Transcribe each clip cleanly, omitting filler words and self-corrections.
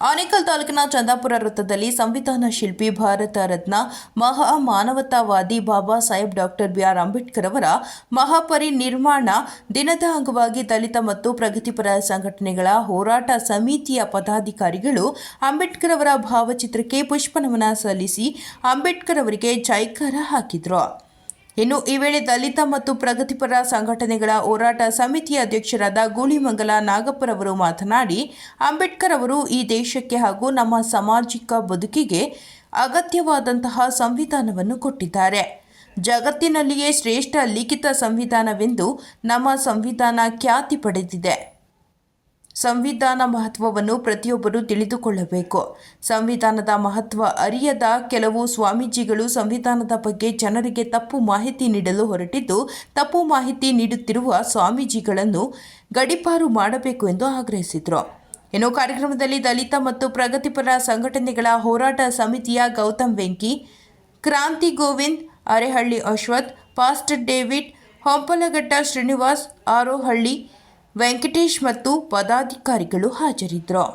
ಆನೇಕಲ್ ತಾಲೂಕಿನ ಚಂದಾಪುರ ವೃತ್ತದಲ್ಲಿ ಸಂವಿಧಾನ ಶಿಲ್ಪಿ ಭಾರತ ರತ್ನ ಮಹಾ ಮಾನವತಾವಾದಿ ಬಾಬಾ ಸಾಹೇಬ್ ಡಾಕ್ಟರ್ ಬಿ.ಆರ್. ಅಂಬೇಡ್ಕರ್ ಅವರ ಮಹಾಪರಿನಿರ್ವಾಣ ದಿನದ ಅಂಗವಾಗಿ ದಲಿತ ಮತ್ತು ಪ್ರಗತಿಪರ ಸಂಘಟನೆಗಳ ಹೋರಾಟ ಸಮಿತಿಯ ಪದಾಧಿಕಾರಿಗಳು ಅಂಬೇಡ್ಕರ್ ಅವರ ಭಾವಚಿತ್ರಕ್ಕೆ ಪುಷ್ಪನಮನ ಸಲ್ಲಿಸಿ ಅಂಬೇಡ್ಕರ್ ಅವರಿಗೆ ಜೈಕಾರ ಹಾಕಿದರು. ಇನ್ನು ಈ ವೇಳೆ ದಲಿತ ಮತ್ತು ಪ್ರಗತಿಪರ ಸಂಘಟನೆಗಳ ಹೋರಾಟ ಸಮಿತಿಯ ಅಧ್ಯಕ್ಷರಾದ ಗೂಳಿಮಂಗಲ ನಾಗಪ್ಪರವರು ಮಾತನಾಡಿ, ಅಂಬೇಡ್ಕರ್ ಅವರು ಈ ದೇಶಕ್ಕೆ ಹಾಗೂ ನಮ್ಮ ಸಾಮಾಜಿಕ ಬದುಕಿಗೆ ಅಗತ್ಯವಾದಂತಹ ಸಂವಿಧಾನವನ್ನು ಕೊಟ್ಟಿದ್ದಾರೆ. ಜಗತ್ತಿನಲ್ಲಿಯೇ ಶ್ರೇಷ್ಠ ಲಿಖಿತ ಸಂವಿಧಾನವೆಂದು ನಮ್ಮ ಸಂವಿಧಾನ ಖ್ಯಾತಿ ಪಡೆದಿದೆ. ಸಂವಿಧಾನ ಮಹತ್ವವನ್ನು ಪ್ರತಿಯೊಬ್ಬರೂ ತಿಳಿದುಕೊಳ್ಳಬೇಕು. ಸಂವಿಧಾನದ ಮಹತ್ವ ಅರಿಯದ ಕೆಲವು ಸ್ವಾಮೀಜಿಗಳು ಸಂವಿಧಾನದ ಬಗ್ಗೆ ಜನರಿಗೆ ತಪ್ಪು ಮಾಹಿತಿ ನೀಡಲು ಹೊರಟಿದ್ದು, ತಪ್ಪು ಮಾಹಿತಿ ನೀಡುತ್ತಿರುವ ಸ್ವಾಮೀಜಿಗಳನ್ನು ಗಡೀಪಾರು ಮಾಡಬೇಕು ಎಂದು ಆಗ್ರಹಿಸಿದರು. ಇನ್ನು ಕಾರ್ಯಕ್ರಮದಲ್ಲಿ ದಲಿತ ಮತ್ತು ಪ್ರಗತಿಪರ ಸಂಘಟನೆಗಳ ಹೋರಾಟ ಸಮಿತಿಯ ಗೌತಮ್ ವೆಂಕಿ, ಕ್ರಾಂತಿ ಗೋವಿಂದ್, ಅರೆಹಳ್ಳಿ ಅಶ್ವಥ್, ಪಾಸ್ಟರ್ ಡೇವಿಡ್, ಹೊಂಪಲಘಟ್ಟ ಶ್ರೀನಿವಾಸ್, ಆರೋಹಳ್ಳಿ ವೆಂಕಟೇಶ್ ಮತ್ತು ಪದಾಧಿಕಾರಿಗಳು ಹಾಜರಿದ್ದರು.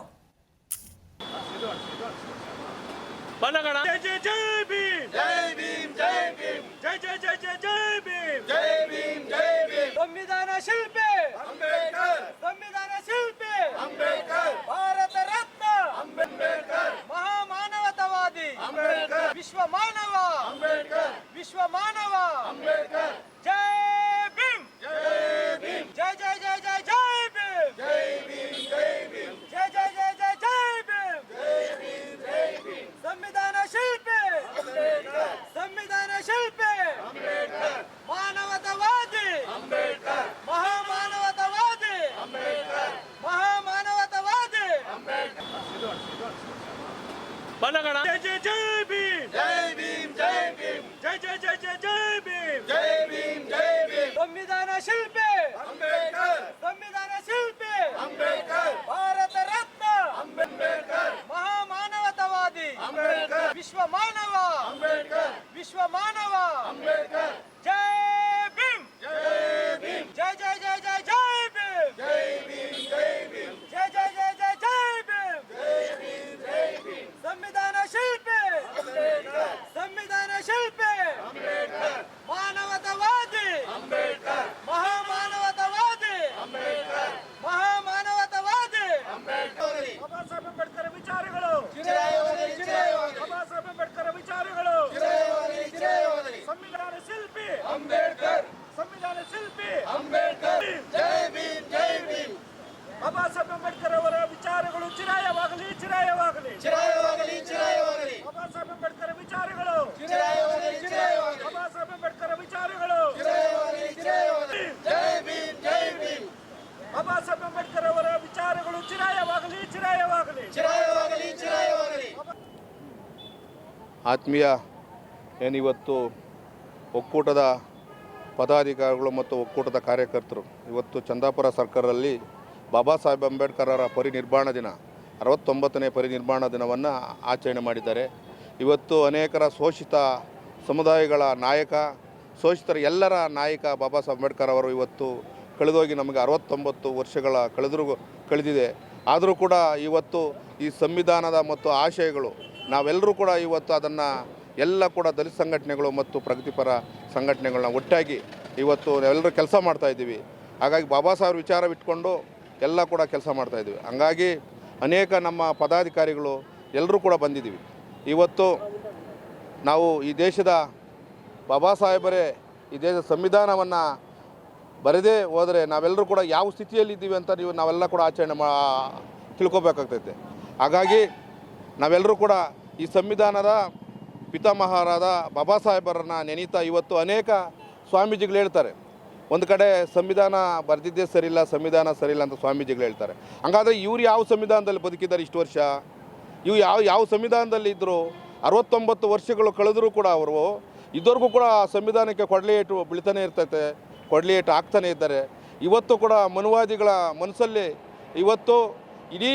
ಸಂವಿಧಾನ ಶಿಲ್ಪಿ ಅಂಬೇಡ್ಕರ್, ಸಂವಿಧಾನ ಶಿಲ್ಪಿ ಅಂಬೇಡ್ಕರ್, ಭಾರತ ರತ್ನ ಅಂಬೇಡ್ಕರ್, ಮಹಾ ಮಾನವತಾವಾದಿ ಅಂಬೇಡ್ಕರ್, ವಿಶ್ವ ಮಾನವ ಅಂಬೇಡ್ಕರ್, ವಿಶ್ವ ಮಾನವ ಅಂಬೇಡ್ಕರ್. ಜೈ ಭೀಮ್, ಜೈ ಭೀಮ್, ಜೈ ಜೈ ಜೈ ಜೈ ಜೈ ಭೀಮ್, ಜೈ ಭೀಮ್, ಜೈ ಭೀಮ್, ಜೈ ಜೈ ಜೈ ಜೈ ಜೈ ಭೀಮ್, ಜೈ ಭೀಮ್, ಜೈ ಭೀಮ್. ಸಂವಿಧಾನ ಶಿಲ್ಪಿ ಅಂಬೇಡ್ಕರ್, ಸಂವಿಧಾನ ಶಿಲ್ಪಿ ಅಂಬೇಡ್ಕರ್, ಮಾನವತಾವಾದಿ ಅಂಬೇಡ್ಕರ್, ಮಹಾ ಮಾನವತಾವಾದಿ ಅಂಬೇಡ್ಕರ್, ಮಹಾ ಮಾನವತಾವಾದಿ ಅಂಬೇಡ್ಕರ್. ಬಲಗಣ ಜೈ ಜೈ ಜೈ ಭೀಮ್, ಜೈ ಭೀಮ್, ಜೈ ಭೀಮ್, ಜೈ ಜೈ ಜೈ ಜೈ ಜೈ ಭೀಮ್, ಜೈ ಭೀಮ್, ಜೈ ಭೀಮ್. ಸಂವಿಧಾನ ಶಿಲ್ಪಿ ಅಂಬೇಡ್ಕರ್, ಸಂವಿಧಾನ ಶಿಲ್ಪಿ ಅಂಬೇಡ್ಕರ್, ಭಾರತ ರತ್ನ ಅಂಬೇಡ್ಕರ್, ಮಹಾ ಮಾನವತಾವಾದಿ ಅಂಬೇಡ್ಕರ್, ವಿಶ್ವ ಮಾನವ ಅಂಬೇಡ್ಕರ್, ವಿಶ್ವ ಮಾನವ ಅಂಬೇಡ್ಕರ್. ಜೈ ಭೀಮ್, ಜೈ ಭೀಮ್, ಜೈ ಜೈ ಜೈ ಜೈ ಜೈ ಭೀಮ್, ಜೈ ಭೀಮ್, ಜೈ ಭೀಮ್, ಜೈ ಜೈ ಜೈ ಜೈ ಜೈ ಭೀಮ್, ಜೈ ಭೀಮ್, ಜೈ ಭೀಮ್. ಸಂವಿಧಾನ ಶಿಲ್ಪಿ ಅಂಬೇಡ್ಕರ್, ಸಂವಿಧಾನ ಶಿಲ್ಪಿ ಅಂಬೇಡ್ಕರ್, ಮಾನವತಾವಾದಿ ಅಂಬೇಡ್ಕರ್, ಮಹಾ ಮಾನವತಾವಾದಿ ಅಂಬೇಡ್ಕರ್, ಮಹಾ ಮಾನವತಾವಾದಿ ಅಂಬೇಡ್ಕರ್. ಬಾಬಾ ಸಾಹೇಬ್ ಅಂಬೇಡ್ಕರ್ ವಿಚಾರಗಳು ಚಿರಯೋಧರಿ, ಚಿರಯೋಧರಿ. ಬಾಬಾ ಸಾಹೇಬ್ ಅಂಬೇಡ್ಕರ್ ವಿಚಾರಗಳು ಚಿರಯೋಧರಿ, ಚಿರಯೋಧರಿ. ಸಂವಿಧಾನ ಶಿಲ್ಪಿ ಅಂಬೇಡ್ಕರ್, ಸಂವಿಧಾನ ಶಿಲ್ಪಿ ಅಂಬೇಡ್ಕರ್. ಜೈ ಭೀಮ್, ಜೈ ಭೀಮ್. ಬಾಬಾ ಸಾಹೇಬ್ ಅಂಬೇಡ್ಕರ್ ಅವರ ವಿಚಾರಗಳು ಚಿರಾಯವಾಗಲಿ, ಚಿರಾಯವಾಗಲಿ, ಚಿರಾಯವಾಗಲಿ, ಚಿರಾಯವಾಗಲಿ. ಬಾಬಾ ಸಾಹೇಬ್ ಅಂಬೇಡ್ಕರ್ ವಿಚಾರಗಳು ಚಿರಾಯವಾಗಲಿ, ಚಿರಾಯವಾಗಲಿ. ಬಾಬಾ ಸಾಹೇಬ್ ಅಂಬೇಡ್ಕರ್ ವಿಚಾರಗಳು ಚಿರಾಯವಾಗಲಿ, ಚಿರಾಯವಾಗಲಿ. ಜೈ ಭೀಮ್, ಜೈ ಭೀಮ್. ಬಾಬಾ ಸಾಹೇಬ್ ಅಂಬೇಡ್ಕರ್ ಅವರ ವಿಚಾರಗಳು ಚಿರಾಯವಾಗಲಿ, ಚಿರಾಯವಾಗಲಿ, ಚಿರಾಯವಾಗಲಿ, ಚಿರಾಯವಾಗಲಿ. ಆತ್ಮೀಯ ಏನಿವತ್ತು ಒಕ್ಕೂಟದ ಪದಾಧಿಕಾರಿಗಳು ಮತ್ತು ಒಕ್ಕೂಟದ ಕಾರ್ಯಕರ್ತರು ಇವತ್ತು ಚಂದಾಪುರ ಸರ್ಕಲಲ್ಲಿ ಬಾಬಾ ಸಾಹೇಬ್ ಅಂಬೇಡ್ಕರ್ ಅವರ ಪರಿನಿರ್ವಾಣ ದಿನ 69ನೇ ಪರಿನಿರ್ವಾಣ ದಿನವನ್ನು ಆಚರಣೆ ಮಾಡಿದ್ದಾರೆ. ಇವತ್ತು ಅನೇಕರ ಶೋಷಿತ ಸಮುದಾಯಗಳ ನಾಯಕ, ಶೋಷಿತರ ಎಲ್ಲರ ನಾಯಕ ಬಾಬಾ ಸಾಹೇಬ್ ಅಂಬೇಡ್ಕರ್ ಅವರು ಇವತ್ತು ಕಳೆದೋಗಿ ನಮಗೆ 69 ವರ್ಷಗಳ ಕಳೆದಿದೆ. ಆದರೂ ಕೂಡ ಇವತ್ತು ಈ ಸಂವಿಧಾನದ ಮತ್ತು ಆಶಯಗಳು ನಾವೆಲ್ಲರೂ ಕೂಡ ಇವತ್ತು ಅದನ್ನು ಎಲ್ಲ ಕೂಡ ದಲಿತ ಸಂಘಟನೆಗಳು ಮತ್ತು ಪ್ರಗತಿಪರ ಸಂಘಟನೆಗಳನ್ನ ಒಟ್ಟಾಗಿ ಇವತ್ತು ನಾವೆಲ್ಲರೂ ಕೆಲಸ ಮಾಡ್ತಾಯಿದ್ದೀವಿ. ಹಾಗಾಗಿ ಬಾಬಾ ಸಾಹೇಬ್ ವಿಚಾರವಿಟ್ಕೊಂಡು ಎಲ್ಲ ಕೂಡ ಕೆಲಸ ಮಾಡ್ತಾಯಿದ್ದೀವಿ. ಹಂಗಾಗಿ ಅನೇಕ ನಮ್ಮ ಪದಾಧಿಕಾರಿಗಳು ಎಲ್ಲರೂ ಕೂಡ ಬಂದಿದ್ದೀವಿ. ಇವತ್ತು ನಾವು ಈ ದೇಶದ ಬಾಬಾ ಸಾಹೇಬರೇ ಈ ದೇಶದ ಸಂವಿಧಾನವನ್ನು ಬರೆದೇ ಹೋದರೆ ನಾವೆಲ್ಲರೂ ಕೂಡ ಯಾವ ಸ್ಥಿತಿಯಲ್ಲಿದ್ದೀವಿ ಅಂತ ನಾವೆಲ್ಲ ಕೂಡ ಆಚರಣೆ ತಿಳ್ಕೊಬೇಕಾಗ್ತೈತೆ. ಹಾಗಾಗಿ ನಾವೆಲ್ಲರೂ ಕೂಡ ಈ ಸಂವಿಧಾನದ ಪಿತಾಮಹರಾದ ಬಾಬಾ ಸಾಹೇಬರನ್ನು ನೆನೀತಾ ಇವತ್ತು ಅನೇಕ ಸ್ವಾಮೀಜಿಗಳು ಹೇಳ್ತಾರೆ, ಒಂದು ಕಡೆ ಸಂವಿಧಾನ ಬರೆದಿದ್ದೇ ಸರಿಯಿಲ್ಲ, ಸಂವಿಧಾನ ಸರಿಯಿಲ್ಲ ಅಂತ ಸ್ವಾಮೀಜಿಗಳು ಹೇಳ್ತಾರೆ. ಹಾಗಾದರೆ ಇವ್ರು ಯಾವ ಸಂವಿಧಾನದಲ್ಲಿ ಬದುಕಿದ್ದಾರೆ ಇಷ್ಟು ವರ್ಷ? ಇವು ಯಾವ ಸಂವಿಧಾನದಲ್ಲಿ ಇದ್ದರು? 69 ವರ್ಷಗಳು ಕಳೆದರೂ ಕೂಡ ಅವರು ಇದುವರೆಗೂ ಕೂಡ ಸಂವಿಧಾನಕ್ಕೆ ಕೊಡಲಿ ಏಟು ಬೀಳ್ತಾನೆ ಇರ್ತೈತೆ, ಕೊಡಲಿ ಏಟು ಆಗ್ತಾನೆ ಇದ್ದಾರೆ. ಇವತ್ತು ಕೂಡ ಮನುವಾದಿಗಳ ಮನಸ್ಸಲ್ಲಿ ಇವತ್ತು ಇಡೀ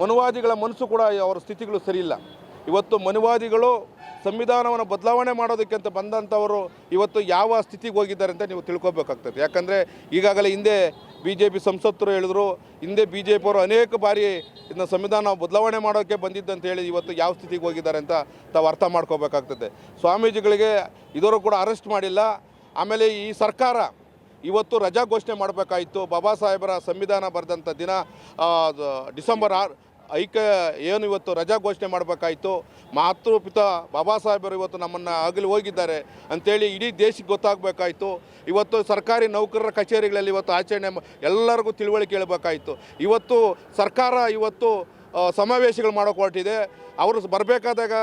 ಮನುವಾದಿಗಳ ಮನಸ್ಸು ಕೂಡ ಅವರ ಸ್ಥಿತಿಗಳು ಸರಿಯಿಲ್ಲ. ಇವತ್ತು ಮನುವಾದಿಗಳು ಸಂವಿಧಾನವನ್ನು ಬದಲಾವಣೆ ಮಾಡೋದಕ್ಕೆ ಅಂತ ಬಂದಂಥವರು ಇವತ್ತು ಯಾವ ಸ್ಥಿತಿಗೆ ಹೋಗಿದ್ದಾರೆ ಅಂತ ನೀವು ತಿಳ್ಕೊಬೇಕಾಗ್ತದೆ. ಯಾಕಂದರೆ ಈಗಾಗಲೇ ಹಿಂದೆ BJP ಸಂಸದರು ಹೇಳಿದ್ರು, ಹಿಂದೆ BJP ಅವರು ಅನೇಕ ಬಾರಿ ಇದನ್ನ ಸಂವಿಧಾನ ಬದಲಾವಣೆ ಮಾಡೋಕ್ಕೆ ಬಂದಿದ್ದಂತ ಹೇಳಿ ಇವತ್ತು ಯಾವ ಸ್ಥಿತಿಗೆ ಹೋಗಿದ್ದಾರೆ ಅಂತ ತಾವು ಅರ್ಥ ಮಾಡ್ಕೋಬೇಕಾಗ್ತದೆ. ಸ್ವಾಮೀಜಿಗಳಿಗೆ ಇದುವರೆಗೂ ಕೂಡ ಅರೆಸ್ಟ್ ಮಾಡಿಲ್ಲ. ಆಮೇಲೆ ಈ ಸರ್ಕಾರ ಇವತ್ತು ರಜಾ ಘೋಷಣೆ ಮಾಡಬೇಕಾಯಿತು. ಬಾಬಾ ಸಾಹೇಬರ ಸಂವಿಧಾನ ಬರೆದಂಥ ದಿನ ಡಿಸೆಂಬರ್ 6 ಏನು ಇವತ್ತು ರಜಾ ಘೋಷಣೆ ಮಾಡಬೇಕಾಯಿತು. ಮಾತೃಪಿತ ಬಾಬಾ ಸಾಹೇಬರು ಇವತ್ತು ನಮ್ಮನ್ನು ಅಗಲಿ ಹೋಗಿದ್ದಾರೆ ಅಂಥೇಳಿ ಇಡೀ ದೇಶಕ್ಕೆ ಗೊತ್ತಾಗಬೇಕಾಯಿತು. ಇವತ್ತು ಸರ್ಕಾರಿ ನೌಕರರ ಕಚೇರಿಗಳಲ್ಲಿ ಇವತ್ತು ಆಚರಣೆ ಎಲ್ಲರಿಗೂ ತಿಳುವಳಿಕೆ ಹೇಳಬೇಕಾಯಿತು. ಇವತ್ತು ಸರ್ಕಾರ ಇವತ್ತು ಸಮಾವೇಶಗಳು ಮಾಡೋಕೆ ಹೊರಟಿದೆ. ಅವರು ಬರಬೇಕಾದಾಗ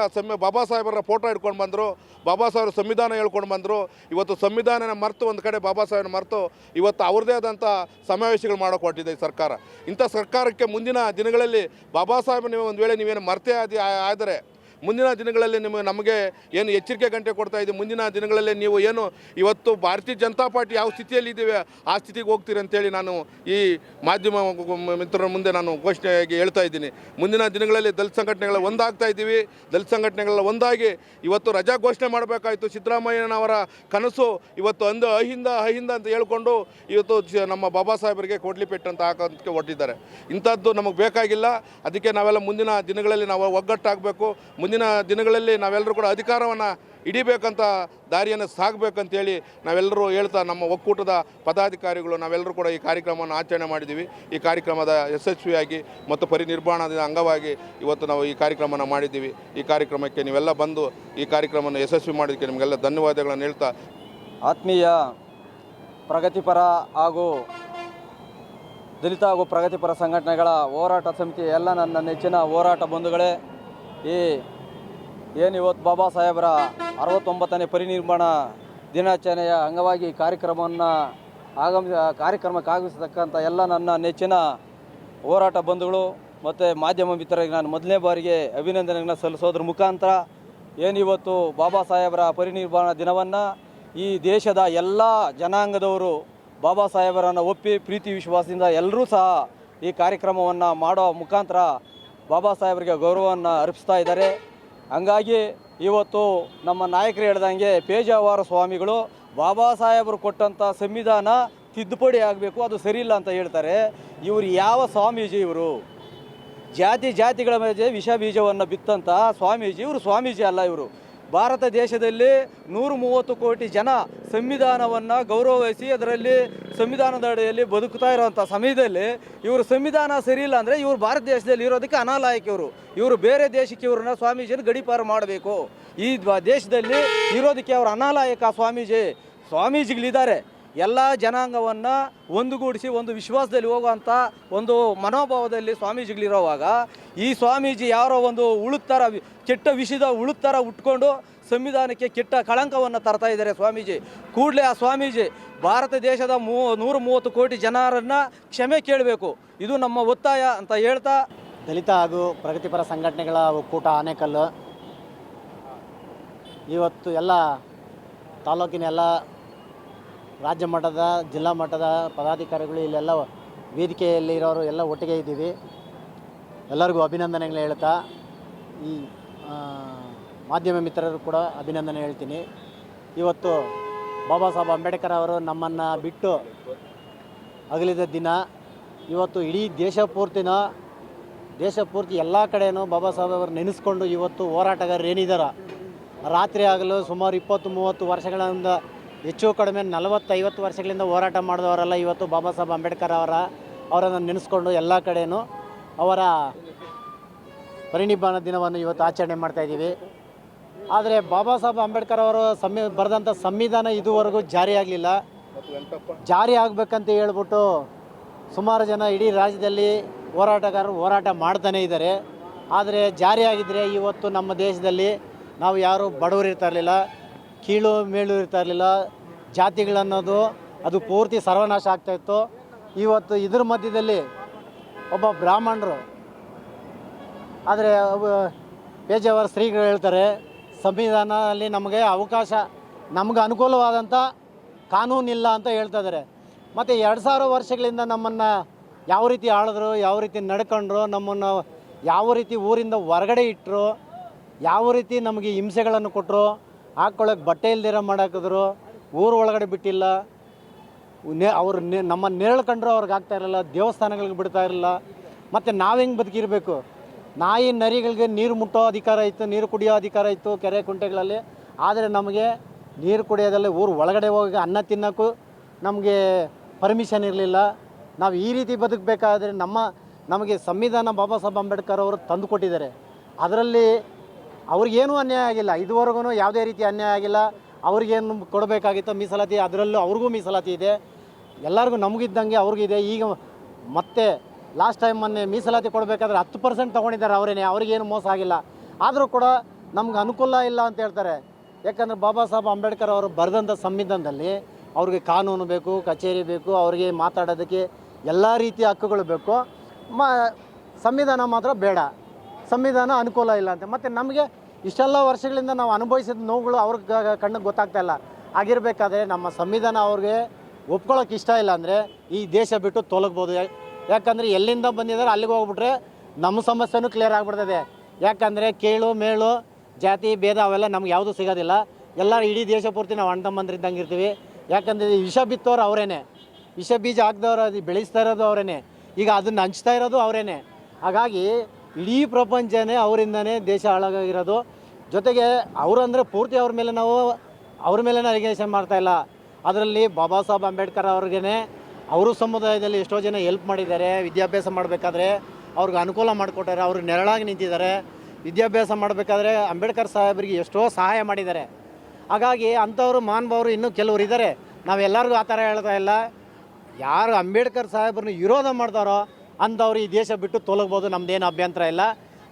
ಬಾಬಾ ಸಾಹೇಬರ ಫೋಟೋ ಹಿಡ್ಕೊಂಡು ಬಂದರು, ಬಾಬಾ ಸಾಹೇಬರ ಸಂವಿಧಾನ ಹೇಳ್ಕೊಂಡು ಬಂದರು. ಇವತ್ತು ಸಂವಿಧಾನನ ಮರೆತು ಒಂದು ಕಡೆ ಬಾಬಾ ಸಾಹೇಬನ ಮರೆತು ಇವತ್ತು ಅವ್ರದ್ದೇ ಆದಂಥ ಸಮಾವೇಶಗಳು ಮಾಡೋಕೆ ಹೊರಟಿದೆ ಸರ್ಕಾರ. ಇಂಥ ಸರ್ಕಾರಕ್ಕೆ ಮುಂದಿನ ದಿನಗಳಲ್ಲಿ ಬಾಬಾ ಸಾಹೇಬ ನೀವು ಒಂದು ವೇಳೆ ನೀವೇನು ಮರೆತೇ ಆದರೆ ಮುಂದಿನ ದಿನಗಳಲ್ಲಿ ನಮಗೆ ಏನು ಎಚ್ಚರಿಕೆ ಗಂಟೆ ಕೊಡ್ತಾ ಇದ್ದೀವಿ. ಮುಂದಿನ ದಿನಗಳಲ್ಲಿ ನೀವು ಏನು ಇವತ್ತು ಭಾರತೀಯ ಜನತಾ ಪಾರ್ಟಿ ಯಾವ ಸ್ಥಿತಿಯಲ್ಲಿ ಇದ್ದೀವಿ ಆ ಸ್ಥಿತಿಗೆ ಹೋಗ್ತೀರಿ ಅಂತೇಳಿ ನಾನು ಈ ಮಾಧ್ಯಮ ಮಿತ್ರರ ಮುಂದೆ ನಾನು ಘೋಷಣೆಯಾಗಿ ಹೇಳ್ತಾ ಇದ್ದೀನಿ. ಮುಂದಿನ ದಿನಗಳಲ್ಲಿ ದಲಿತ ಸಂಘಟನೆಗಳ ಒಂದಾಗ್ತಾ ಇದ್ದೀವಿ. ದಲಿತ ಸಂಘಟನೆಗಳ ಒಂದಾಗಿ ಇವತ್ತು ರಜಾ ಘೋಷಣೆ ಮಾಡಬೇಕಾಯಿತು. ಸಿದ್ದರಾಮಯ್ಯನವರ ಕನಸು ಇವತ್ತು ಅಹಿಂದ ಅಂತ ಹೇಳ್ಕೊಂಡು ಇವತ್ತು ನಮ್ಮ ಬಾಬಾ ಸಾಹೇಬರಿಗೆ ಕೊಡ್ಲಿ ಪೆಟ್ಟು ಅಂತ ಹಾಕೋದಕ್ಕೆ ಹೊರಟಿದ್ದಾರೆ. ಇಂಥದ್ದು ನಮಗೆ ಬೇಕಾಗಿಲ್ಲ. ಅದಕ್ಕೆ ನಾವೆಲ್ಲ ಮುಂದಿನ ದಿನಗಳಲ್ಲಿ ನಾವು ಒಗ್ಗಟ್ಟಾಗಬೇಕು. ಮುಂದಿನ ದಿನಗಳಲ್ಲಿ ನಾವೆಲ್ಲರೂ ಕೂಡ ಅಧಿಕಾರವನ್ನು ಹಿಡಿಬೇಕಂತ ದಾರಿಯನ್ನು ಸಾಗಬೇಕಂತೇಳಿ ನಾವೆಲ್ಲರೂ ಹೇಳ್ತಾ ನಮ್ಮ ಒಕ್ಕೂಟದ ಪದಾಧಿಕಾರಿಗಳು ನಾವೆಲ್ಲರೂ ಕೂಡ ಈ ಕಾರ್ಯಕ್ರಮವನ್ನು ಆಚರಣೆ ಮಾಡಿದ್ದೀವಿ. ಈ ಕಾರ್ಯಕ್ರಮದ ಯಶಸ್ವಿಯಾಗಿ ಮತ್ತು ಪರಿನಿರ್ವಾಣದ ಅಂಗವಾಗಿ ಇವತ್ತು ನಾವು ಈ ಕಾರ್ಯಕ್ರಮವನ್ನು ಮಾಡಿದ್ದೀವಿ. ಈ ಕಾರ್ಯಕ್ರಮಕ್ಕೆ ನೀವೆಲ್ಲ ಬಂದು ಈ ಕಾರ್ಯಕ್ರಮವನ್ನು ಯಶಸ್ವಿ ಮಾಡೋದಕ್ಕೆ ನಿಮಗೆಲ್ಲ ಧನ್ಯವಾದಗಳನ್ನು ಹೇಳ್ತಾ, ಆತ್ಮೀಯ ಪ್ರಗತಿಪರ ಹಾಗೂ ದಲಿತ ಹಾಗೂ ಪ್ರಗತಿಪರ ಸಂಘಟನೆಗಳ ಹೋರಾಟ ಸಮಿತಿ ಎಲ್ಲ ನನ್ನ ನೆಚ್ಚಿನ ಹೋರಾಟ ಬಂಧುಗಳೇ, ಏನು ಇವತ್ತು ಬಾಬಾ ಸಾಹೇಬರ 69ನೇ ಪರಿನಿರ್ವಾಣ ದಿನಾಚರಣೆಯ ಅಂಗವಾಗಿ ಕಾರ್ಯಕ್ರಮಕ್ಕೆ ಆಗಮಿಸತಕ್ಕಂಥ ಎಲ್ಲ ನನ್ನ ನೆಚ್ಚಿನ ಹೋರಾಟ ಬಂಧುಗಳು ಮತ್ತು ಮಾಧ್ಯಮ ಮಿತ್ರರಿಗೆ ನಾನು ಮೊದಲನೇ ಬಾರಿಗೆ ಅಭಿನಂದನೆಗಳನ್ನು ಸಲ್ಲಿಸೋದ್ರ ಮುಖಾಂತರ ಏನಿವತ್ತು ಬಾಬಾ ಸಾಹೇಬರ ಪರಿನಿರ್ವಾಣ ದಿನವನ್ನು ಈ ದೇಶದ ಎಲ್ಲ ಜನಾಂಗದವರು ಬಾಬಾ ಸಾಹೇಬರನ್ನು ಒಪ್ಪಿ ಪ್ರೀತಿ ವಿಶ್ವಾಸದಿಂದ ಎಲ್ಲರೂ ಸಹ ಈ ಕಾರ್ಯಕ್ರಮವನ್ನು ಮಾಡೋ ಮುಖಾಂತರ ಬಾಬಾ ಸಾಹೇಬರಿಗೆ ಗೌರವವನ್ನು ಅರ್ಪಿಸ್ತಾ ಇದ್ದಾರೆ. ಹಂಗಾಗಿ ಇವತ್ತು ನಮ್ಮ ನಾಯಕರು ಹೇಳ್ದಂಗೆ ಪೇಜಾವರ ಸ್ವಾಮಿಗಳು ಬಾಬಾ ಸಾಹೇಬರು ಕೊಟ್ಟಂಥ ಸಂವಿಧಾನ ತಿದ್ದುಪಡಿ ಆಗಬೇಕು, ಅದು ಸರಿಯಿಲ್ಲ ಅಂತ ಹೇಳ್ತಾರೆ. ಇವರು ಯಾವ ಸ್ವಾಮೀಜಿ? ಇವರು ಜಾತಿಗಳ ಮೇಲೆ ವಿಷ ಬೀಜವನ್ನು ಬಿತ್ತಂಥ ಸ್ವಾಮೀಜಿ. ಇವರು ಸ್ವಾಮೀಜಿ ಅಲ್ಲ. ಇವರು ಭಾರತ ದೇಶದಲ್ಲಿ 130 ಕೋಟಿ ಜನ ಸಂವಿಧಾನವನ್ನು ಗೌರವಿಸಿ ಅದರಲ್ಲಿ ಸಂವಿಧಾನದ ಅಡಿಯಲ್ಲಿ ಬದುಕ್ತಾ ಇರೋವಂಥ ಸಮಯದಲ್ಲಿ ಇವರು ಸಂವಿಧಾನ ಸರಿಯಿಲ್ಲ ಅಂದರೆ ಇವರು ಭಾರತ ದೇಶದಲ್ಲಿ ಇರೋದಕ್ಕೆ ಅನಾಲಾಯಕ. ಇವರು ಬೇರೆ ದೇಶಕ್ಕೆ ಇವ್ರನ್ನ ಸ್ವಾಮೀಜಿಯನ್ನು ಗಡೀಪಾರು ಮಾಡಬೇಕು. ಈ ದೇಶದಲ್ಲಿ ಇರೋದಕ್ಕೆ ಅವರು ಅನಾಲಾಯಕ ಸ್ವಾಮೀಜಿಗಳಿದ್ದಾರೆ. ಎಲ್ಲ ಜನಾಂಗವನ್ನು ಒಂದುಗೂಡಿಸಿ ಒಂದು ವಿಶ್ವಾಸದಲ್ಲಿ ಹೋಗುವಂಥ ಒಂದು ಮನೋಭಾವದಲ್ಲಿ ಸ್ವಾಮೀಜಿಗಳಿರೋವಾಗ ಈ ಸ್ವಾಮೀಜಿ ಯಾರೋ ಒಂದು ಉಳುತ್ತರ ಕೆಟ್ಟ ವಿಷದ ಉಳುತ್ತರ ಉಟ್ಕೊಂಡು ಸಂವಿಧಾನಕ್ಕೆ ಕೆಟ್ಟ ಕಳಂಕವನ್ನು ತರ್ತಾ ಇದ್ದಾರೆ ಸ್ವಾಮೀಜಿ. ಕೂಡಲೇ ಆ ಸ್ವಾಮೀಜಿ ಭಾರತ ದೇಶದ 130 ಕೋಟಿ ಜನರನ್ನು ಕ್ಷಮೆ ಕೇಳಬೇಕು. ಇದು ನಮ್ಮ ಒತ್ತಾಯ ಅಂತ ಹೇಳ್ತಾ, ದಲಿತ ಹಾಗೂ ಪ್ರಗತಿಪರ ಸಂಘಟನೆಗಳ ಒಕ್ಕೂಟ ಆನೇಕಲ್ಲು ಇವತ್ತು ಎಲ್ಲ ತಾಲೂಕಿನ ಎಲ್ಲ ರಾಜ್ಯ ಮಟ್ಟದ ಜಿಲ್ಲಾ ಮಟ್ಟದ ಪದಾಧಿಕಾರಿಗಳು ಇಲ್ಲೆಲ್ಲ ವೇದಿಕೆಯಲ್ಲಿ ಇರೋರು ಎಲ್ಲ ಒಟ್ಟಿಗೆ ಇದ್ದೀವಿ. ಎಲ್ಲರಿಗೂ ಅಭಿನಂದನೆಗಳು ಹೇಳ್ತಾ ಈ ಮಾಧ್ಯಮ ಮಿತ್ರರು ಕೂಡ ಅಭಿನಂದನೆ ಹೇಳ್ತೀನಿ. ಇವತ್ತು ಬಾಬಾ ಸಾಹೇಬ್ ಅಂಬೇಡ್ಕರ್ ಅವರು ನಮ್ಮನ್ನು ಬಿಟ್ಟು ಅಗಲಿದ ದಿನ. ಇವತ್ತು ಇಡೀ ದೇಶ ಪೂರ್ತಿ ಎಲ್ಲ ಕಡೆಯೂ ಬಾಬಾ ಸಾಹೇಬ್ ಅವರು ನೆನೆಸ್ಕೊಂಡು ಇವತ್ತು ಹೋರಾಟಗಾರರು ಏನಿದ್ದಾರೆ ರಾತ್ರಿ ಆಗಲು ಸುಮಾರು 20-30 ವರ್ಷಗಳಿಂದ ಹೆಚ್ಚು ಕಡಿಮೆ 40-50 ವರ್ಷಗಳಿಂದ ಹೋರಾಟ ಮಾಡಿದವರೆಲ್ಲ ಇವತ್ತು ಬಾಬಾ ಸಾಹೇಬ್ ಅಂಬೇಡ್ಕರ್ ಅವರನ್ನು ನೆನೆಸ್ಕೊಂಡು ಎಲ್ಲ ಕಡೆಯೂ ಅವರ ಪರಿನಿರ್ವಾಣ ದಿನವನ್ನು ಇವತ್ತು ಆಚರಣೆ ಮಾಡ್ತಾಯಿದ್ದೀವಿ. ಆದರೆ ಬಾಬಾ ಸಾಹೇಬ್ ಅಂಬೇಡ್ಕರ್ ಅವರು ಬರೆದಂಥ ಸಂವಿಧಾನ ಇದುವರೆಗೂ ಜಾರಿ ಆಗಲಿಲ್ಲ. ಜಾರಿ ಆಗಬೇಕಂತ ಹೇಳ್ಬಿಟ್ಟು ಸುಮಾರು ಜನ ಇಡೀ ರಾಜ್ಯದಲ್ಲಿ ಹೋರಾಟಗಾರರು ಹೋರಾಟ ಮಾಡ್ತಾನೇ ಇದ್ದಾರೆ. ಆದರೆ ಜಾರಿಯಾಗಿದ್ದರೆ ಇವತ್ತು ನಮ್ಮ ದೇಶದಲ್ಲಿ ನಾವು ಯಾರು ಬಡವರು ಇರ್ತಾ ಇರಲಿಲ್ಲ, ಕೀಳು ಮೇಲು ಇರ್ತಾ ಇರಲಿಲ್ಲ. ಜಾತಿಗಳನ್ನೋದು ಅದು ಪೂರ್ತಿ ಸರ್ವನಾಶ ಆಗ್ತಾಯಿತ್ತು. ಇವತ್ತು ಇದ್ರ ಮಧ್ಯದಲ್ಲಿ ಒಬ್ಬ ಬ್ರಾಹ್ಮಣರು, ಆದರೆ ಪೇಜಾವರ ಶ್ರೀಗಳು ಹೇಳ್ತಾರೆ ಸಂವಿಧಾನದಲ್ಲಿ ನಮಗೆ ನಮಗೆ ಅನುಕೂಲವಾದಂಥ ಕಾನೂನಿಲ್ಲ ಅಂತ ಹೇಳ್ತಾ ಇದ್ದಾರೆ. ಮತ್ತು 2000 ವರ್ಷಗಳಿಂದ ನಮ್ಮನ್ನು ಯಾವ ರೀತಿ ಆಳಿದ್ರು, ಯಾವ ರೀತಿ ನಡ್ಕೊಂಡ್ರು, ನಮ್ಮನ್ನು ಯಾವ ರೀತಿ ಊರಿಂದ ಹೊರಗಡೆ ಇಟ್ಟರು, ಯಾವ ರೀತಿ ನಮಗೆ ಹಿಂಸೆಗಳನ್ನು ಕೊಟ್ಟರು, ಹಾಕ್ಕೊಳ್ಳೋಕೆ ಬಟ್ಟೆ ಇಲ್ದಿರ ಮಾಡಾಕಿದ್ರು, ಊರು ಒಳಗಡೆ ಬಿಟ್ಟಿಲ್ಲ. ಅವ್ರು ನಮ್ಮ ನೆರಳು ಕಂಡ್ರೂ ಅವ್ರಿಗೆ ಆಗ್ತಾ ಇರಲಿಲ್ಲ, ದೇವಸ್ಥಾನಗಳಿಗೆ ಬಿಡ್ತಾ ಇರಲಿಲ್ಲ. ಮತ್ತು ನಾವು ಹೆಂಗೆ ಬದುಕಿರಬೇಕು? ನಾಯಿ ನರಿಗಳಿಗೆ ನೀರು ಮುಟ್ಟೋ ಅಧಿಕಾರ ಇತ್ತು, ನೀರು ಕುಡಿಯೋ ಅಧಿಕಾರ ಇತ್ತು ಕೆರೆ ಕುಂಟೆಗಳಲ್ಲಿ. ಆದರೆ ನಮಗೆ ನೀರು ಕುಡಿಯೋದಲ್ಲೇ ಊರು ಒಳಗಡೆ ಹೋಗಿ ಅನ್ನ ತಿನ್ನೋಕ್ಕೂ ನಮಗೆ ಪರ್ಮಿಷನ್ ಇರಲಿಲ್ಲ. ನಾವು ಈ ರೀತಿ ಬದುಕಬೇಕಾದ್ರೆ ನಮಗೆ ಸಂವಿಧಾನ ಬಾಬಾ ಸಾಹೇಬ್ ಅಂಬೇಡ್ಕರ್ ಅವರು ತಂದು ಕೊಟ್ಟಿದ್ದಾರೆ. ಅದರಲ್ಲಿ ಅವ್ರಿಗೇನೂ ಅನ್ಯಾಯ ಆಗಿಲ್ಲ, ಇದುವರೆಗೂ ಯಾವುದೇ ರೀತಿ ಅನ್ಯಾಯ ಆಗಿಲ್ಲ. ಅವ್ರಿಗೇನು ಕೊಡಬೇಕಾಗಿತ್ತು ಮೀಸಲಾತಿ, ಅದರಲ್ಲೂ ಅವ್ರಿಗೂ ಮೀಸಲಾತಿ ಇದೆ, ಎಲ್ಲರಿಗೂ ನಮಗಿದ್ದಂಗೆ ಅವ್ರಿಗಿದೆ. ಈಗ ಮತ್ತೆ ಲಾಸ್ಟ್ ಟೈಮ್ ಮೊನ್ನೆ ಮೀಸಲಾತಿ ಕೊಡಬೇಕಾದ್ರೆ 10% ತೊಗೊಂಡಿದ್ದಾರೆ ಅವರೇನೆ, ಅವ್ರಿಗೇನು ಮೋಸ ಆಗಿಲ್ಲ. ಆದರೂ ಕೂಡ ನಮ್ಗೆ ಅನುಕೂಲ ಇಲ್ಲ ಅಂತ ಹೇಳ್ತಾರೆ. ಯಾಕಂದರೆ ಬಾಬಾ ಸಾಹೇಬ್ ಅಂಬೇಡ್ಕರ್ ಅವರು ಬರೆದಂಥ ಸಂವಿಧಾನದಲ್ಲಿ ಅವ್ರಿಗೆ ಕಾನೂನು ಬೇಕು, ಕಚೇರಿ ಬೇಕು, ಅವ್ರಿಗೆ ಮಾತಾಡೋದಕ್ಕೆ ಎಲ್ಲ ರೀತಿಯ ಹಕ್ಕುಗಳು ಬೇಕು. ಸಂವಿಧಾನ ಮಾತ್ರ ಬೇಡ, ಸಂವಿಧಾನ ಅನುಕೂಲ ಇಲ್ಲ ಅಂತ. ಮತ್ತು ನಮಗೆ ಇಷ್ಟೆಲ್ಲ ವರ್ಷಗಳಿಂದ ನಾವು ಅನುಭವಿಸಿದ ನೋವುಗಳು ಅವ್ರಿಗೆ ಕಣ್ಣಿಗೆ ಗೊತ್ತಾಗ್ತಾ ಇಲ್ಲ. ಆಗಿರಬೇಕಾದ್ರೆ ನಮ್ಮ ಸಂವಿಧಾನ ಅವ್ರಿಗೆ ಒಪ್ಕೊಳ್ಳೋಕೆ ಇಷ್ಟ ಇಲ್ಲ ಅಂದರೆ ಈ ದೇಶ ಬಿಟ್ಟು ತೊಲಗ್ಬೋದು. ಯಾಕಂದರೆ ಎಲ್ಲಿಂದ ಬಂದಿದ್ದಾರೆ ಅಲ್ಲಿಗೆ ಹೋಗ್ಬಿಟ್ರೆ ನಮ್ಮ ಸಮಸ್ಯೆನೂ ಕ್ಲಿಯರ್ ಆಗಿಬಿಡ್ತದೆ. ಯಾಕಂದರೆ ಕೇಳು ಮೇಳು ಜಾತಿ ಭೇದ ಅವೆಲ್ಲ ನಮ್ಗೆ ಯಾವುದೂ ಸಿಗೋದಿಲ್ಲ. ಎಲ್ಲರೂ ಇಡೀ ದೇಶ ಪೂರ್ತಿ ನಾವು ಅಣ್ಣ ತಮ್ಮಂದ್ರಿದ್ದಂಗೆ ಇರ್ತೀವಿ. ಯಾಕಂದರೆ ವಿಷ ಬಿತ್ತೋರು ಅವರೇನೆ, ವಿಷ ಬೀಜ ಹಾಕ್ದವ್ರು ಅದು ಬೆಳೆಸ್ತಾ ಇರೋದು ಅವರೇನೆ, ಈಗ ಅದನ್ನು ಹಂಚ್ತಾ ಇರೋದು ಅವರೇನೆ. ಹಾಗಾಗಿ ಇಡೀ ಪ್ರಪಂಚನೇ ಅವರಿಂದನೇ ದೇಶ ಹಾಳಾಗಿರೋದು. ಜೊತೆಗೆ ಅವರಂದರೆ ಪೂರ್ತಿ ಅವ್ರ ಮೇಲೆ ಅಲಿಗೇಷನ್ ಮಾಡ್ತಾಯಿಲ್ಲ. ಅದರಲ್ಲಿ ಬಾಬಾ ಸಾಹೇಬ್ ಅಂಬೇಡ್ಕರ್ ಅವ್ರಿಗೇ ಅವರು ಸಮುದಾಯದಲ್ಲಿ ಎಷ್ಟೋ ಜನ ಹೆಲ್ಪ್ ಮಾಡಿದ್ದಾರೆ. ವಿದ್ಯಾಭ್ಯಾಸ ಮಾಡಬೇಕಾದ್ರೆ ಅವ್ರಿಗೆ ಅನುಕೂಲ ಮಾಡಿಕೊಟ್ಟಾರೆ, ಅವ್ರಿಗೆ ನೆರಳಾಗಿ ನಿಂತಿದ್ದಾರೆ. ವಿದ್ಯಾಭ್ಯಾಸ ಮಾಡಬೇಕಾದ್ರೆ ಅಂಬೇಡ್ಕರ್ ಸಾಹೇಬರಿಗೆ ಎಷ್ಟೋ ಸಹಾಯ ಮಾಡಿದ್ದಾರೆ. ಹಾಗಾಗಿ ಅಂಥವ್ರು ಮಹಾನುಭಾವರು ಇನ್ನೂ ಕೆಲವರು ಇದ್ದಾರೆ. ನಾವೆಲ್ಲರಿಗೂ ಆ ಥರ ಹೇಳ್ತಾ ಇಲ್ಲ. ಯಾರು ಅಂಬೇಡ್ಕರ್ ಸಾಹೇಬ್ರನ್ನ ವಿರೋಧ ಮಾಡ್ತಾರೋ ಅಂಥವ್ರು ಈ ದೇಶ ಬಿಟ್ಟು ತೊಲಗ್ಬೋದು, ನಮ್ಮದೇನು ಅಭ್ಯಂತರ ಇಲ್ಲ.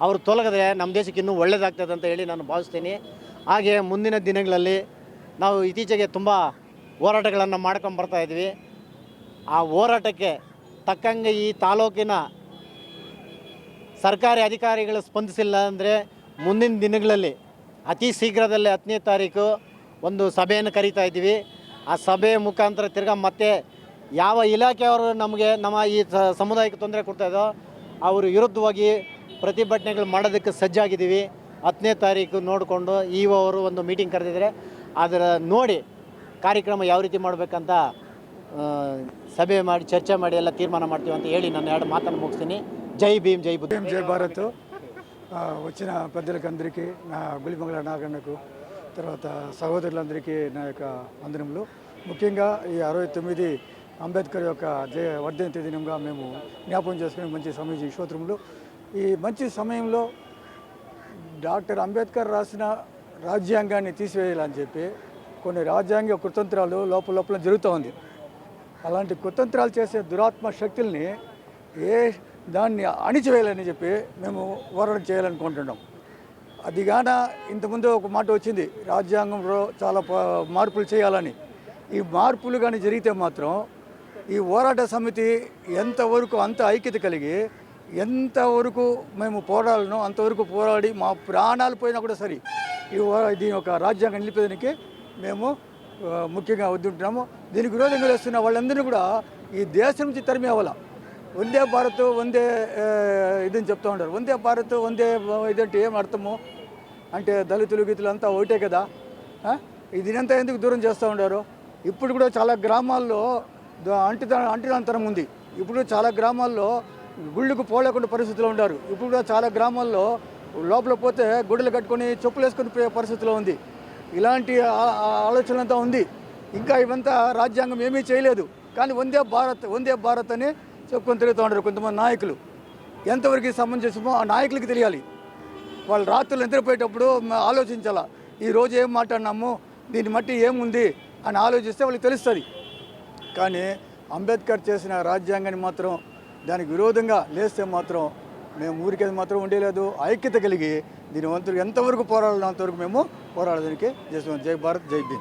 ಅವರು ತೊಲಗಿದ್ರೆ ನಮ್ಮ ದೇಶಕ್ಕೆ ಇನ್ನೂ ಒಳ್ಳೆಯದಾಗ್ತದೆ ಅಂತ ಹೇಳಿ ನಾನು ಭಾವಿಸ್ತೀನಿ. ಹಾಗೆ ಮುಂದಿನ ದಿನಗಳಲ್ಲಿ ನಾವು ಇತ್ತೀಚೆಗೆ ತುಂಬ ಹೋರಾಟಗಳನ್ನು ಮಾಡ್ಕೊಂಡು ಬರ್ತಾಯಿದ್ವಿ. ಆ ಹೋರಾಟಕ್ಕೆ ತಕ್ಕಂಗೆ ಈ ತಾಲೂಕಿನ ಸರ್ಕಾರಿ ಅಧಿಕಾರಿಗಳು ಸ್ಪಂದಿಸಿಲ್ಲ ಅಂದರೆ ಮುಂದಿನ ದಿನಗಳಲ್ಲಿ ಅತಿ ಶೀಘ್ರದಲ್ಲೇ 10ನೇ ತಾರೀಕು ಒಂದು ಸಭೆಯನ್ನು ಕರೀತಾ ಇದ್ದೀವಿ. ಆ ಸಭೆಯ ಮುಖಾಂತರ ತಿರ್ಗಾ ಮತ್ತೆ ಯಾವ ಇಲಾಖೆಯವರು ನಮ್ಮ ಈ ಸಮುದಾಯಕ್ಕೆ ತೊಂದರೆ ಕೊಡ್ತಾಯಿದ್ದೋ ಅವರು ವಿರುದ್ಧವಾಗಿ ಪ್ರತಿಭಟನೆಗಳು ಮಾಡೋದಕ್ಕೆ ಸಜ್ಜಾಗಿದ್ದೀವಿ. 10ನೇ ತಾರೀಕು ನೋಡಿಕೊಂಡು ಅವರು ಒಂದು ಮೀಟಿಂಗ್ ಕರೆದಿದ್ದಾರೆ. ಅದರ ನೋಡಿ ಕಾರ್ಯಕ್ರಮ ಯಾವ ರೀತಿ ಮಾಡಬೇಕಂತ ಸಭೆ ಮಾಡಿ ಚರ್ಚೆ ಮಾಡಿ ಎಲ್ಲ ತೀರ್ಮಾನ ಮಾಡ್ತೀವಿ ಅಂತ ಹೇಳಿ ನನ್ನ 2 మాటలు ముగిస్ತೀನಿ. జై భీమ్, జై బుద్ధ, జై భారత్. వచ్చిన పెద్దలకందరికీ నా గులిమంగళ నాగన్నకు, తర్వాత సహోదరులందరికీ నా యొక్క వందనములు. ముఖ్యంగా ఈ 69 అంబేద్కర్ యొక్క వర్ధంతి దినంగా మేము జ్ఞాపకం చేసుకునే మంచి సమయం స్తోత్రములు. ఈ మంచి సమయంలో డాక్టర్ అంబేద్కర్ రాసిన రాజ్యాంగాన్ని తీసివేయాలని చెప్పి కొన్ని రాజ్యాంగ కుతంత్రాలు లోపల జరుగుతూ ఉంది. అలాంటి కుతంత్రాలు చేసే దురాత్మ శక్తుల్ని దాన్ని అణిచివేయాలని చెప్పి మేము పోరాటం చేయాలనుకుంటున్నాం. అది గాన ఇంతకుముందు ఒక మాట వచ్చింది, రాజ్యాంగంలో చాలా మార్పులు చేయాలని. ఈ మార్పులు కానీ జరిగితే మాత్రం ఈ పోరాట సమితి ఎంతవరకు అంత ఐక్యత కలిగి ఎంతవరకు మేము పోరాడాలనో అంతవరకు పోరాడి మా ప్రాణాలు పోయినా కూడా సరే దీని ఒక రాజ్యాంగం నిలిపేదానికి మేము ముఖ్యంగా వద్దుంటున్నాము. దీనికి విరోధంగా వేస్తున్న వాళ్ళందరినీ కూడా ఈ దేశం నుంచి తరిమి అవ్వాల. వందే భారత్ వందే ఇదని చెప్తూ ఉంటారు. వందే భారత్ వందే ఇదంటే ఏం అర్థము అంటే దళితులు గీతులు అంతా ఒకటే కదా. దీనంతా ఎందుకు దూరం చేస్తూ ఉంటారు? ఇప్పుడు కూడా చాలా గ్రామాల్లో అంటిదాంతరం ఉంది. ఇప్పుడు చాలా గ్రామాల్లో గుళ్ళకు పోలేకుండా పరిస్థితిలో ఉంటారు. ఇప్పుడు కూడా చాలా గ్రామాల్లో లోపల పోతే గుడ్డలు కట్టుకొని చెప్పులు వేసుకొని పోయే పరిస్థితిలో ఉంది. ఇలాంటి ఆలోచనలంతా ఉంది. ఇంకా ఇవంతా రాజ్యాంగం ఏమీ చేయలేదు. కానీ వందే భారత్ అని చెప్పుకొని తిరుగుతూ ఉంటారు కొంతమంది నాయకులు. ఎంతవరకు సమంజసమో ఆ నాయకులకి తెలియాలి. వాళ్ళు రాత్రులు నిద్రపోయేటప్పుడు ఆలోచించాలా, ఈరోజు ఏం మాట్లాడినాము, దీన్ని బట్టి ఏముంది అని ఆలోచిస్తే వాళ్ళకి తెలుస్తుంది. కానీ అంబేద్కర్ చేసిన రాజ్యాంగాన్ని మాత్రం దానికి విరోధంగా లేస్తే మాత్రం మేము ఊరికేది మాత్రం ఉండేలేదు. ఐక్యత కలిగి దీని వంతులు ఎంతవరకు పోరాడాలో అంతవరకు మేము పోరాడడానికి చేస్తున్నాం. జై భారత్, జై భీమ్.